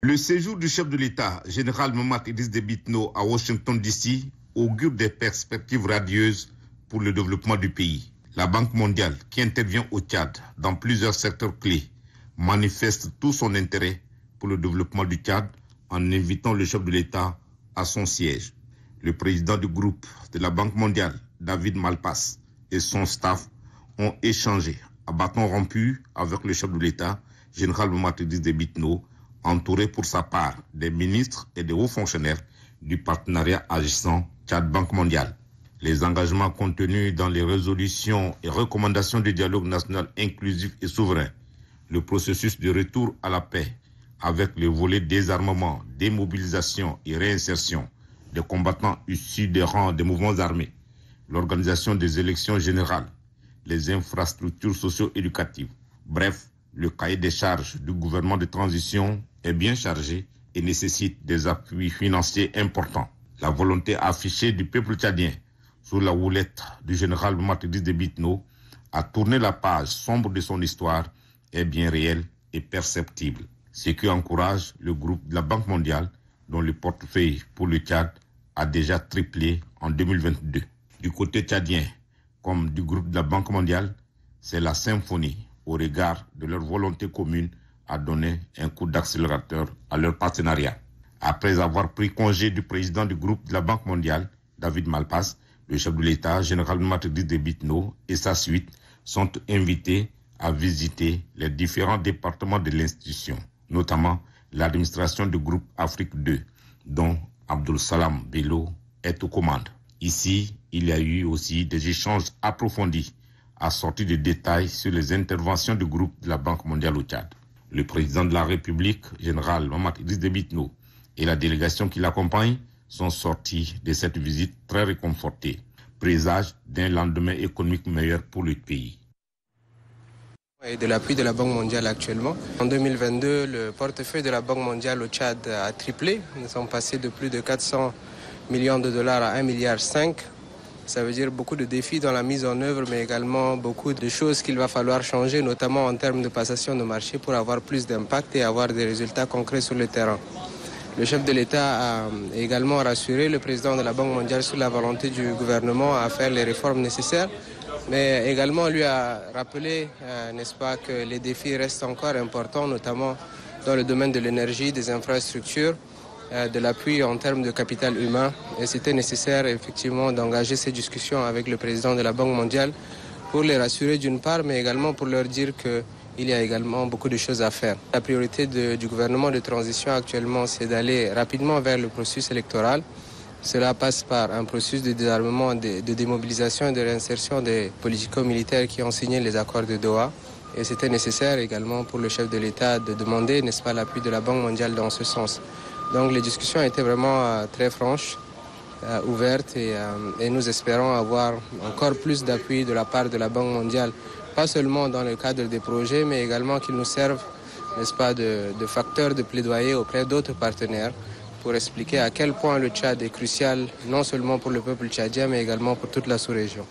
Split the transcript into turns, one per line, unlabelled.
Le séjour du chef de l'État, général Mahamat Idriss Déby Itno, à Washington DC, augure des perspectives radieuses pour le développement du pays. La Banque mondiale, qui intervient au Tchad dans plusieurs secteurs clés, manifeste tout son intérêt pour le développement du Tchad en invitant le chef de l'État à son siège. Le président du groupe de la Banque mondiale, David Malpass, et son staff ont échangé à bâton rompu avec le chef de l'État, général Mahamat Idriss Déby Itno, entouré pour sa part des ministres et des hauts fonctionnaires du partenariat agissant Tchad-Banque mondiale. Les engagements contenus dans les résolutions et recommandations du dialogue national inclusif et souverain, le processus de retour à la paix avec le volet désarmement, démobilisation et réinsertion des combattants issus des rangs des mouvements armés, l'organisation des élections générales, les infrastructures socio-éducatives. Bref, le cahier des charges du gouvernement de transition est bien chargé et nécessite des appuis financiers importants. La volonté affichée du peuple tchadien sous la houlette du général Mahamat Idriss Déby Itno à tourner la page sombre de son histoire est bien réelle et perceptible. Ce qui encourage le groupe de la Banque mondiale dont le portefeuille pour le Tchad a déjà triplé en 2022. Du côté tchadien, comme du groupe de la Banque mondiale, c'est la symphonie au regard de leur volonté commune à donner un coup d'accélérateur à leur partenariat. Après avoir pris congé du président du groupe de la Banque mondiale, David Malpass, le chef de l'État, général Mahamat Idriss Déby Itno, et sa suite sont invités à visiter les différents départements de l'institution, notamment l'administration du groupe Afrique 2, dont Abdul Salam Bello est aux commandes. Ici, il y a eu aussi des échanges approfondis assortis de détails sur les interventions du groupe de la Banque mondiale au Tchad. Le président de la République, général Mahamat Idriss Déby Itno, et la délégation qui l'accompagne sont sortis de cette visite très réconfortés, présage d'un lendemain économique meilleur pour le pays.
Et de l'appui de la Banque mondiale actuellement. En 2022, le portefeuille de la Banque mondiale au Tchad a triplé. Nous sommes passés de plus de 400 millions de dollars à 1,5 milliard. Ça veut dire beaucoup de défis dans la mise en œuvre, mais également beaucoup de choses qu'il va falloir changer, notamment en termes de passation de marché pour avoir plus d'impact et avoir des résultats concrets sur le terrain. Le chef de l'État a également rassuré le président de la Banque mondiale sur la volonté du gouvernement à faire les réformes nécessaires, mais également lui a rappelé, n'est-ce pas, que les défis restent encore importants, notamment dans le domaine de l'énergie, des infrastructures, de l'appui en termes de capital humain. Et c'était nécessaire effectivement d'engager ces discussions avec le président de la Banque mondiale pour les rassurer d'une part, mais également pour leur dire qu'il y a également beaucoup de choses à faire. La priorité du gouvernement de transition actuellement, c'est d'aller rapidement vers le processus électoral. Cela passe par un processus de désarmement, de démobilisation et de réinsertion des politico-militaires qui ont signé les accords de Doha. Et c'était nécessaire également pour le chef de l'État de demander, n'est-ce pas, l'appui de la Banque mondiale dans ce sens. Donc les discussions étaient vraiment très franches, ouvertes et nous espérons avoir encore plus d'appui de la part de la Banque mondiale, pas seulement dans le cadre des projets, mais également qu'ils nous servent, n'est-ce pas, de facteurs de plaidoyer auprès d'autres partenaires pour expliquer à quel point le Tchad est crucial, non seulement pour le peuple tchadien, mais également pour toute la sous-région.